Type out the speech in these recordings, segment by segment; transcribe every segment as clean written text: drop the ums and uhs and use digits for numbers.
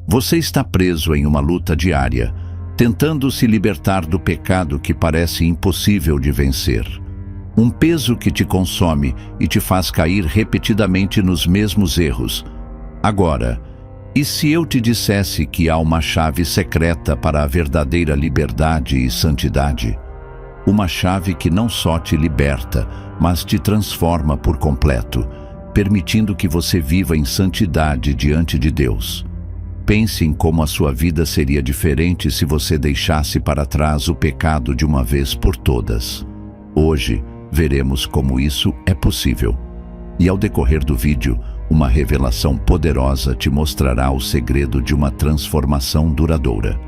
Você está preso em uma luta diária, tentando se libertar do pecado que parece impossível de vencer. Um peso que te consome e te faz cair repetidamente nos mesmos erros. Agora, e se eu te dissesse que há uma chave secreta para a verdadeira liberdade e santidade? Uma chave que não só te liberta, mas te transforma por completo, permitindo que você viva em santidade diante de Deus. Pense em como a sua vida seria diferente se você deixasse para trás o pecado de uma vez por todas. Hoje, veremos como isso é possível. E ao decorrer do vídeo, uma revelação poderosa te mostrará o segredo de uma transformação duradoura.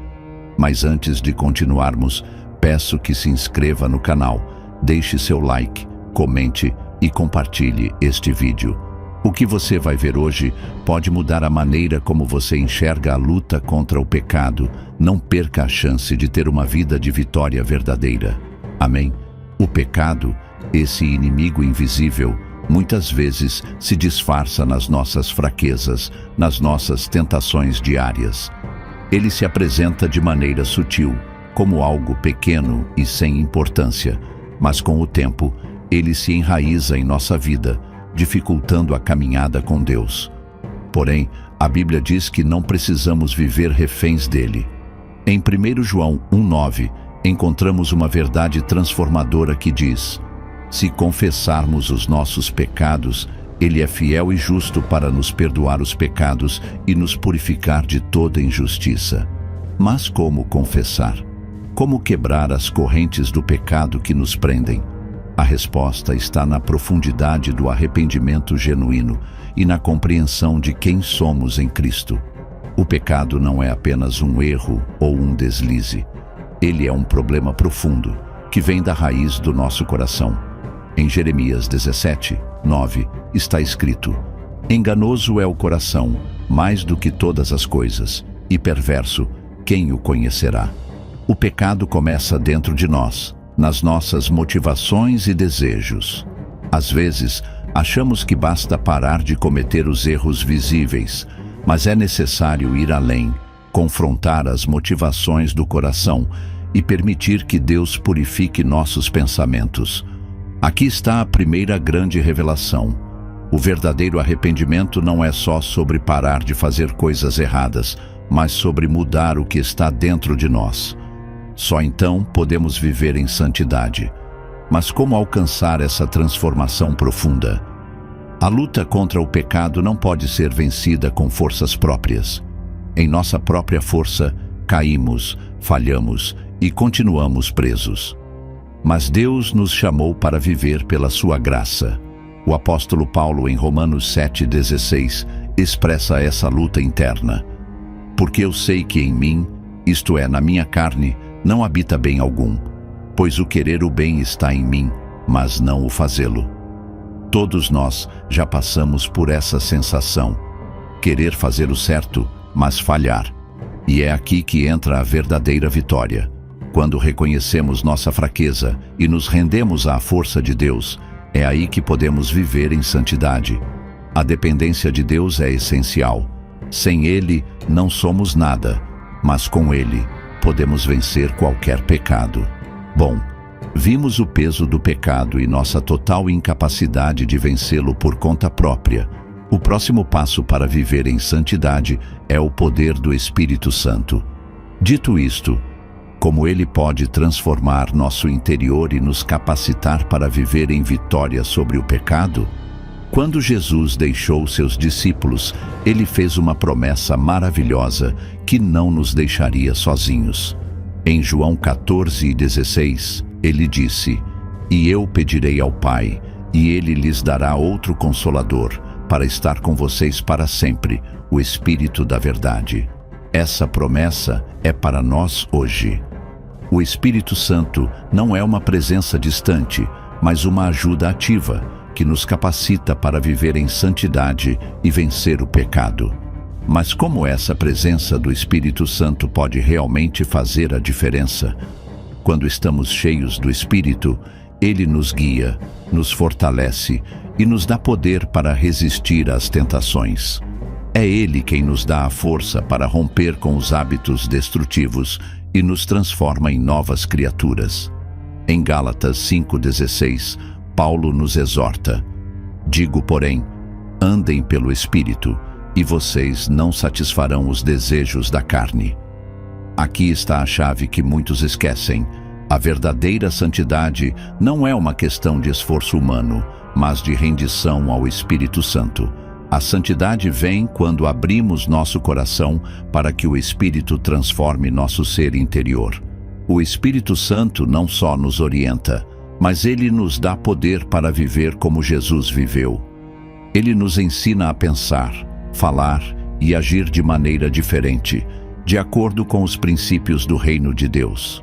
Mas antes de continuarmos, peço que se inscreva no canal, deixe seu like, comente e compartilhe este vídeo. O que você vai ver hoje pode mudar a maneira como você enxerga a luta contra o pecado. Não perca a chance de ter uma vida de vitória verdadeira. Amém? O pecado, esse inimigo invisível, muitas vezes se disfarça nas nossas fraquezas, nas nossas tentações diárias. Ele se apresenta de maneira sutil, como algo pequeno e sem importância, mas com o tempo, ele se enraiza em nossa vida, dificultando a caminhada com Deus. Porém, a Bíblia diz que não precisamos viver reféns dele. Em 1 João 1,9, encontramos uma verdade transformadora que diz: se confessarmos os nossos pecados, Ele é fiel e justo para nos perdoar os pecados e nos purificar de toda injustiça. Mas como confessar? Como quebrar as correntes do pecado que nos prendem? A resposta está na profundidade do arrependimento genuíno e na compreensão de quem somos em Cristo. O pecado não é apenas um erro ou um deslize. Ele é um problema profundo, que vem da raiz do nosso coração. Em Jeremias 17:9 está escrito: enganoso é o coração, mais do que todas as coisas, e perverso, quem o conhecerá? O pecado começa dentro de nós, nas nossas motivações e desejos. Às vezes, achamos que basta parar de cometer os erros visíveis, mas é necessário ir além, confrontar as motivações do coração e permitir que Deus purifique nossos pensamentos. Aqui está a primeira grande revelação. O verdadeiro arrependimento não é só sobre parar de fazer coisas erradas, mas sobre mudar o que está dentro de nós. Só então podemos viver em santidade. Mas como alcançar essa transformação profunda? A luta contra o pecado não pode ser vencida com forças próprias. Em nossa própria força, caímos, falhamos e continuamos presos. Mas Deus nos chamou para viver pela sua graça. O apóstolo Paulo, em Romanos 7,16, expressa essa luta interna. Porque eu sei que em mim, isto é, na minha carne, não habita bem algum, pois o querer o bem está em mim, mas não o fazê-lo. Todos nós já passamos por essa sensação. Querer fazer o certo, mas falhar. E é aqui que entra a verdadeira vitória. Quando reconhecemos nossa fraqueza e nos rendemos à força de Deus, é aí que podemos viver em santidade. A dependência de Deus é essencial. Sem Ele, não somos nada, mas com Ele, podemos vencer qualquer pecado. Bom, vimos o peso do pecado e nossa total incapacidade de vencê-lo por conta própria. O próximo passo para viver em santidade é o poder do Espírito Santo. Dito isto, como Ele pode transformar nosso interior e nos capacitar para viver em vitória sobre o pecado? Quando Jesus deixou seus discípulos, Ele fez uma promessa maravilhosa que não nos deixaria sozinhos. Em João 14:16, Ele disse: E eu pedirei ao Pai, e Ele lhes dará outro Consolador, para estar com vocês para sempre, o Espírito da Verdade. Essa promessa é para nós hoje. O Espírito Santo não é uma presença distante, mas uma ajuda ativa, que nos capacita para viver em santidade e vencer o pecado. Mas como essa presença do Espírito Santo pode realmente fazer a diferença? Quando estamos cheios do Espírito, Ele nos guia, nos fortalece e nos dá poder para resistir às tentações. É Ele quem nos dá a força para romper com os hábitos destrutivos e nos transforma em novas criaturas. Em Gálatas 5,16, Paulo nos exorta: digo, porém, andem pelo Espírito, e vocês não satisfarão os desejos da carne. Aqui está a chave que muitos esquecem. A verdadeira santidade não é uma questão de esforço humano, mas de rendição ao Espírito Santo. A santidade vem quando abrimos nosso coração para que o Espírito transforme nosso ser interior. O Espírito Santo não só nos orienta, mas ele nos dá poder para viver como Jesus viveu. Ele nos ensina a pensar, falar e agir de maneira diferente, de acordo com os princípios do reino de Deus.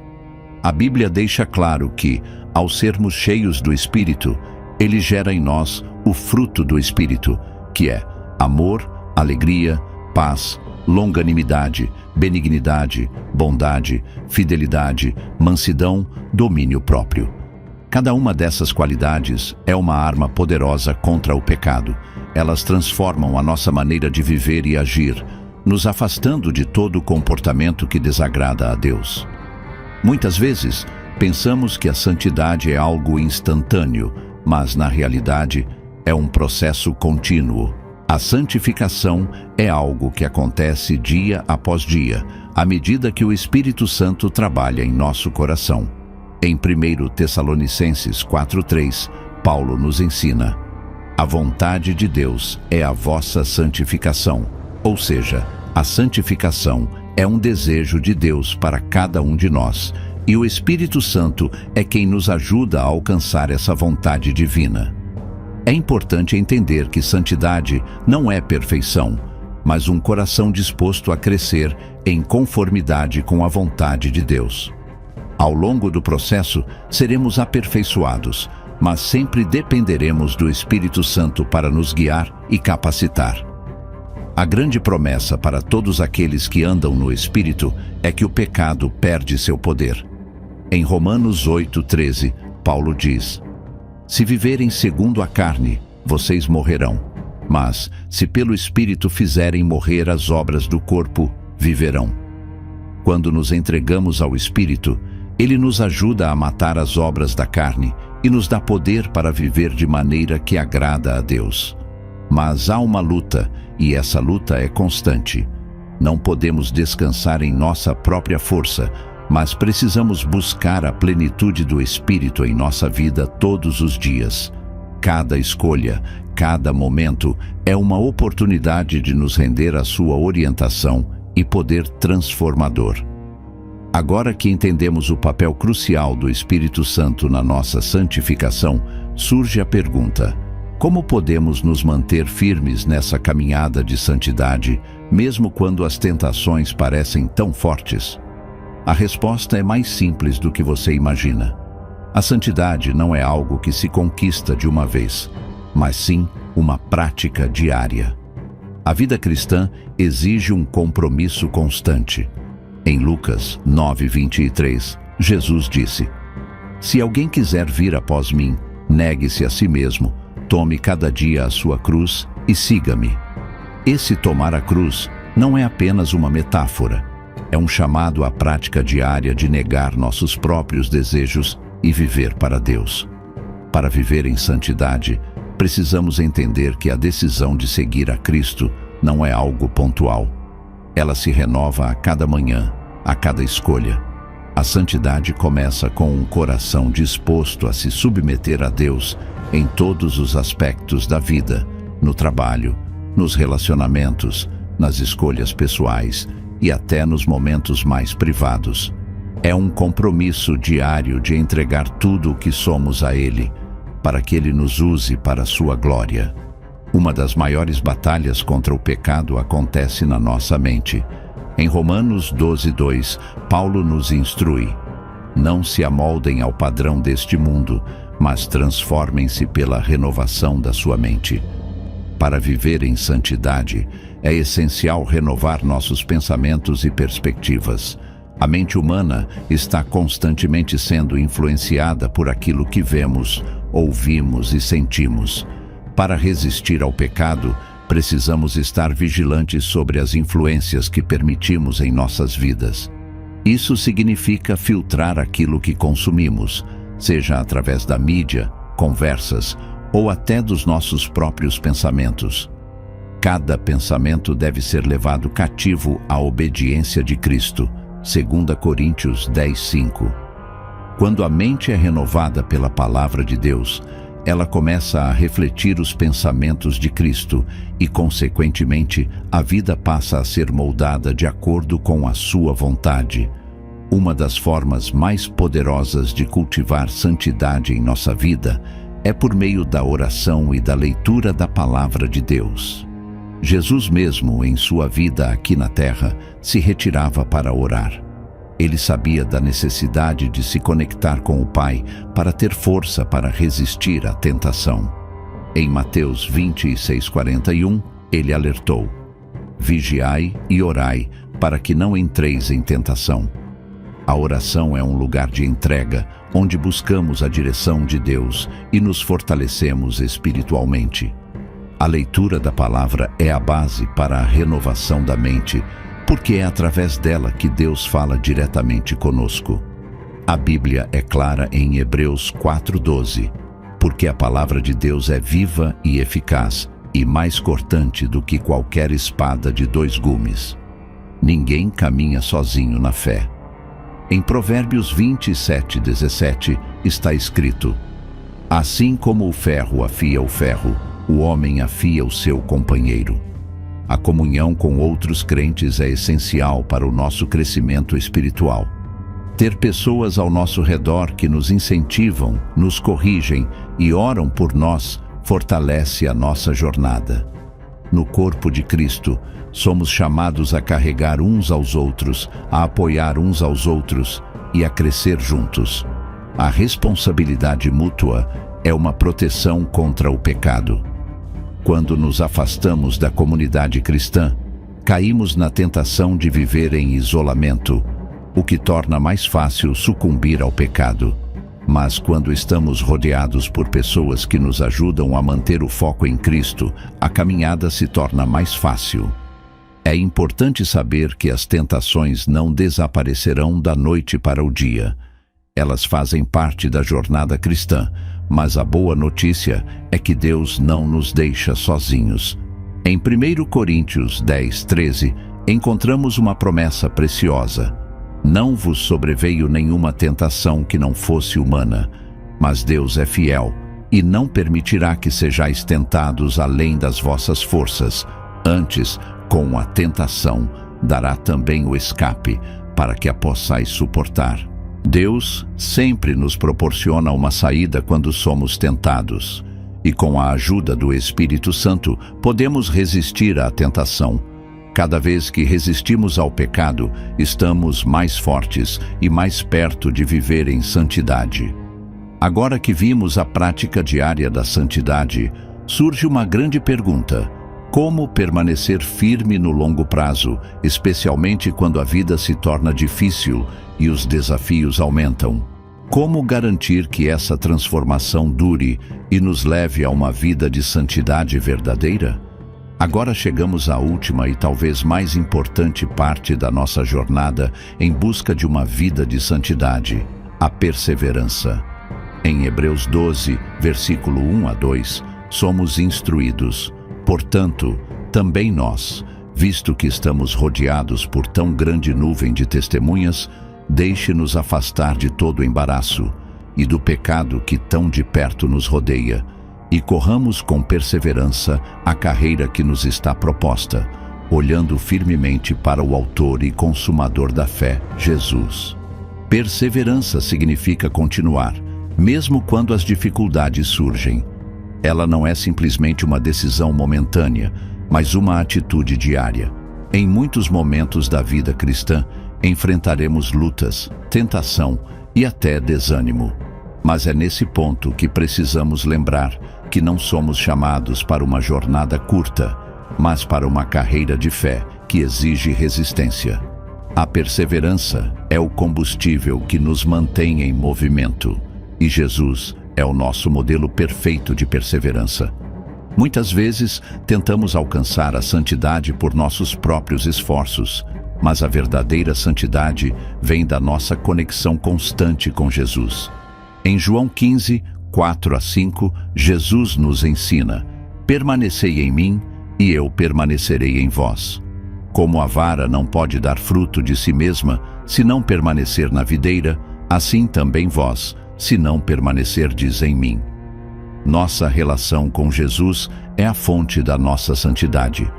A Bíblia deixa claro que, ao sermos cheios do Espírito, ele gera em nós o fruto do Espírito, que é amor, alegria, paz, longanimidade, benignidade, bondade, fidelidade, mansidão, domínio próprio. Cada uma dessas qualidades é uma arma poderosa contra o pecado. Elas transformam a nossa maneira de viver e agir, nos afastando de todo comportamento que desagrada a Deus. Muitas vezes, pensamos que a santidade é algo instantâneo, mas na realidade é um processo contínuo. A santificação é algo que acontece dia após dia, à medida que o Espírito Santo trabalha em nosso coração. Em 1 Tessalonicenses 4,3, Paulo nos ensina: a vontade de Deus é a vossa santificação, ou seja, a santificação é um desejo de Deus para cada um de nós, e o Espírito Santo é quem nos ajuda a alcançar essa vontade divina. É importante entender que santidade não é perfeição, mas um coração disposto a crescer em conformidade com a vontade de Deus. Ao longo do processo, seremos aperfeiçoados, mas sempre dependeremos do Espírito Santo para nos guiar e capacitar. A grande promessa para todos aqueles que andam no Espírito é que o pecado perde seu poder. Em Romanos 8,13, Paulo diz: se viverem segundo a carne, vocês morrerão. Mas, se pelo Espírito fizerem morrer as obras do corpo, viverão. Quando nos entregamos ao Espírito, ele nos ajuda a matar as obras da carne e nos dá poder para viver de maneira que agrada a Deus. Mas há uma luta, e essa luta é constante. Não podemos descansar em nossa própria força, mas precisamos buscar a plenitude do Espírito em nossa vida todos os dias. Cada escolha, cada momento é uma oportunidade de nos render à sua orientação e poder transformador. Agora que entendemos o papel crucial do Espírito Santo na nossa santificação, surge a pergunta: como podemos nos manter firmes nessa caminhada de santidade, mesmo quando as tentações parecem tão fortes? A resposta é mais simples do que você imagina. A santidade não é algo que se conquista de uma vez, mas sim uma prática diária. A vida cristã exige um compromisso constante. Em Lucas 9:23, Jesus disse: se alguém quiser vir após mim, negue-se a si mesmo, tome cada dia a sua cruz e siga-me. Esse tomar a cruz não é apenas uma metáfora. É um chamado à prática diária de negar nossos próprios desejos e viver para Deus. Para viver em santidade, precisamos entender que a decisão de seguir a Cristo não é algo pontual. Ela se renova a cada manhã, a cada escolha. A santidade começa com um coração disposto a se submeter a Deus em todos os aspectos da vida, no trabalho, nos relacionamentos, nas escolhas pessoais e até nos momentos mais privados. É um compromisso diário de entregar tudo o que somos a Ele, para que Ele nos use para a sua glória. Uma das maiores batalhas contra o pecado acontece na nossa mente. Em Romanos 12:2, Paulo nos instrui: não se amoldem ao padrão deste mundo, mas transformem-se pela renovação da sua mente. Para viver em santidade, é essencial renovar nossos pensamentos e perspectivas. A mente humana está constantemente sendo influenciada por aquilo que vemos, ouvimos e sentimos. Para resistir ao pecado, Precisamos estar vigilantes sobre as influências que permitimos em nossas vidas. Isso significa filtrar aquilo que consumimos, seja através da mídia, conversas ou até dos nossos próprios pensamentos. Cada pensamento deve ser levado cativo à obediência de Cristo, 2 Coríntios 10:5. Quando a mente é renovada pela palavra de Deus, ela começa a refletir os pensamentos de Cristo e, consequentemente, a vida passa a ser moldada de acordo com a sua vontade. Uma das formas mais poderosas de cultivar santidade em nossa vida é por meio da oração e da leitura da palavra de Deus. Jesus mesmo, em sua vida aqui na terra, se retirava para orar. Ele sabia da necessidade de se conectar com o Pai para ter força para resistir à tentação. Em Mateus 26:41, ele alertou: "Vigiai e orai, para que não entreis em tentação." A oração é um lugar de entrega, onde buscamos a direção de Deus e nos fortalecemos espiritualmente. A leitura da palavra é a base para a renovação da mente, porque é através dela que Deus fala diretamente conosco. A Bíblia é clara em Hebreus 4:12, porque a palavra de Deus é viva e eficaz e mais cortante do que qualquer espada de 2 gumes. Ninguém caminha sozinho na fé. Em Provérbios 27:17 está escrito: "Assim como o ferro afia o ferro, o homem afia o seu companheiro." A comunhão com outros crentes é essencial para o nosso crescimento espiritual. Ter pessoas ao nosso redor que nos incentivam, nos corrigem e oram por nós fortalece a nossa jornada. No corpo de Cristo, somos chamados a carregar uns aos outros, a apoiar uns aos outros e a crescer juntos. A responsabilidade mútua é uma proteção contra o pecado. Quando nos afastamos da comunidade cristã, caímos na tentação de viver em isolamento, o que torna mais fácil sucumbir ao pecado. Mas quando estamos rodeados por pessoas que nos ajudam a manter o foco em Cristo, a caminhada se torna mais fácil. É importante saber que as tentações não desaparecerão da noite para o dia. Elas fazem parte da jornada cristã, mas a boa notícia é que Deus não nos deixa sozinhos. Em 1 Coríntios 10:13, encontramos uma promessa preciosa: "Não vos sobreveio nenhuma tentação que não fosse humana, mas Deus é fiel e não permitirá que sejais tentados além das vossas forças. Antes, com a tentação, dará também o escape, para que a possais suportar." Deus sempre nos proporciona uma saída quando somos tentados, e com a ajuda do Espírito Santo podemos resistir à tentação. Cada vez que resistimos ao pecado, estamos mais fortes e mais perto de viver em santidade. Agora que vimos a prática diária da santidade, surge uma grande pergunta: como permanecer firme no longo prazo, especialmente quando a vida se torna difícil e os desafios aumentam? Como garantir que essa transformação dure e nos leve a uma vida de santidade verdadeira? Agora chegamos à última e talvez mais importante parte da nossa jornada em busca de uma vida de santidade: a perseverança. Em Hebreus 12, versículo 1-2, somos instruídos: "Portanto, também nós, visto que estamos rodeados por tão grande nuvem de testemunhas, deixe-nos afastar de todo embaraço e do pecado que tão de perto nos rodeia, e corramos com perseverança a carreira que nos está proposta, olhando firmemente para o Autor e Consumador da fé, Jesus." Perseverança significa continuar, mesmo quando as dificuldades surgem. Ela não é simplesmente uma decisão momentânea, mas uma atitude diária. Em muitos momentos da vida cristã, enfrentaremos lutas, tentação e até desânimo. Mas é nesse ponto que precisamos lembrar que não somos chamados para uma jornada curta, mas para uma carreira de fé que exige resistência. A perseverança é o combustível que nos mantém em movimento, e Jesus é o nosso modelo perfeito de perseverança. Muitas vezes tentamos alcançar a santidade por nossos próprios esforços, mas a verdadeira santidade vem da nossa conexão constante com Jesus. Em João 15, 4-5, Jesus nos ensina: permanecei em mim e eu permanecerei em vós. Como a vara não pode dar fruto de si mesma se não permanecer na videira, assim também vós, se não permanecerdes em mim. Nossa relação com Jesus é a fonte da nossa santidade.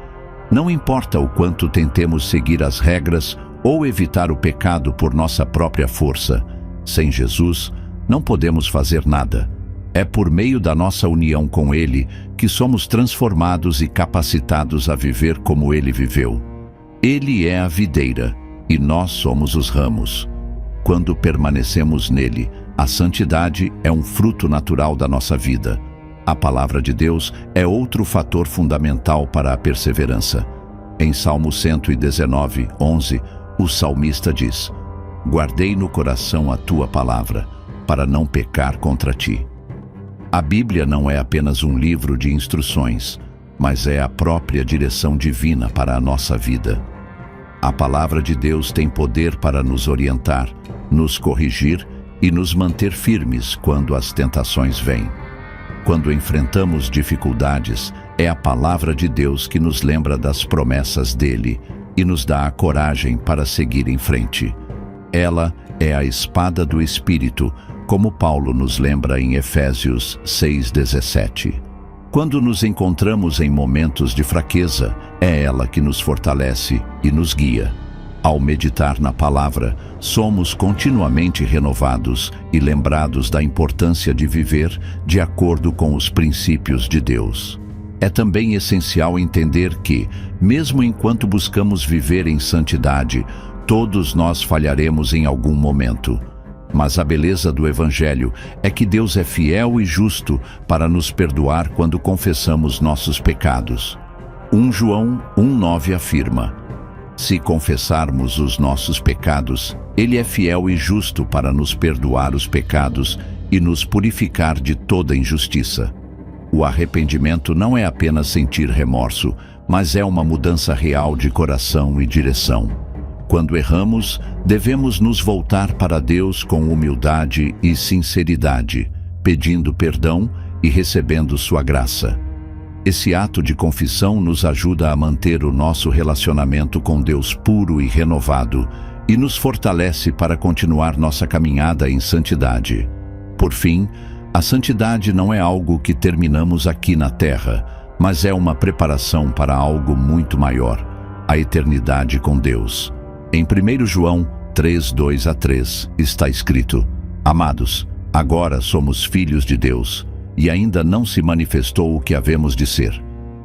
Não importa o quanto tentemos seguir as regras ou evitar o pecado por nossa própria força, sem Jesus, não podemos fazer nada. É por meio da nossa união com Ele que somos transformados e capacitados a viver como Ele viveu. Ele é a videira e nós somos os ramos. Quando permanecemos nele, a santidade é um fruto natural da nossa vida. A palavra de Deus é outro fator fundamental para a perseverança. Em Salmo 119, 11, o salmista diz: guardei no coração a tua palavra, para não pecar contra ti. A Bíblia não é apenas um livro de instruções, mas é a própria direção divina para a nossa vida. A palavra de Deus tem poder para nos orientar, nos corrigir e nos manter firmes quando as tentações vêm. Quando enfrentamos dificuldades, é a palavra de Deus que nos lembra das promessas dele e nos dá a coragem para seguir em frente. Ela é a espada do Espírito, como Paulo nos lembra em Efésios 6,17. Quando nos encontramos em momentos de fraqueza, é ela que nos fortalece e nos guia. Ao meditar na palavra, somos continuamente renovados e lembrados da importância de viver de acordo com os princípios de Deus. É também essencial entender que, mesmo enquanto buscamos viver em santidade, todos nós falharemos em algum momento. Mas a beleza do Evangelho é que Deus é fiel e justo para nos perdoar quando confessamos nossos pecados. 1 João 1,9 afirma: se confessarmos os nossos pecados, Ele é fiel e justo para nos perdoar os pecados e nos purificar de toda injustiça. O arrependimento não é apenas sentir remorso, mas é uma mudança real de coração e direção. Quando erramos, devemos nos voltar para Deus com humildade e sinceridade, pedindo perdão e recebendo sua graça. Esse ato de confissão nos ajuda a manter o nosso relacionamento com Deus puro e renovado e nos fortalece para continuar nossa caminhada em santidade. Por fim, a santidade não é algo que terminamos aqui na terra, mas é uma preparação para algo muito maior, a eternidade com Deus. Em 1 João 3:2-3 está escrito: amados, agora somos filhos de Deus, e ainda não se manifestou o que havemos de ser.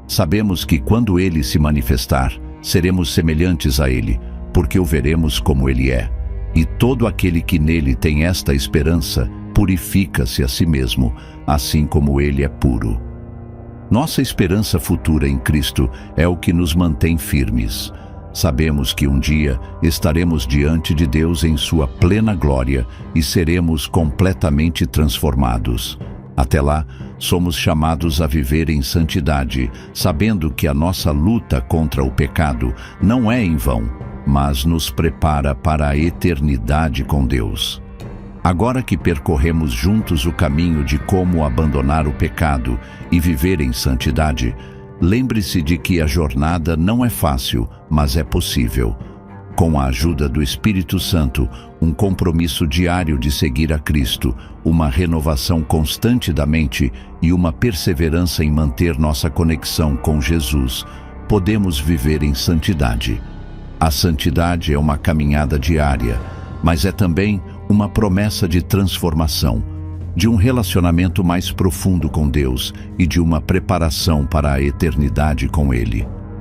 Sabemos que quando Ele se manifestar, seremos semelhantes a Ele, porque o veremos como Ele é. E todo aquele que nele tem esta esperança, purifica-se a si mesmo, assim como Ele é puro. Nossa esperança futura em Cristo é o que nos mantém firmes. Sabemos que um dia estaremos diante de Deus em sua plena glória e seremos completamente transformados. Até lá, somos chamados a viver em santidade, sabendo que a nossa luta contra o pecado não é em vão, mas nos prepara para a eternidade com Deus. Agora que percorremos juntos o caminho de como abandonar o pecado e viver em santidade, lembre-se de que a jornada não é fácil, mas é possível. Com a ajuda do Espírito Santo, um compromisso diário de seguir a Cristo, uma renovação constante da mente e uma perseverança em manter nossa conexão com Jesus, podemos viver em santidade. A santidade é uma caminhada diária, mas é também uma promessa de transformação, de um relacionamento mais profundo com Deus e de uma preparação para a eternidade com Ele.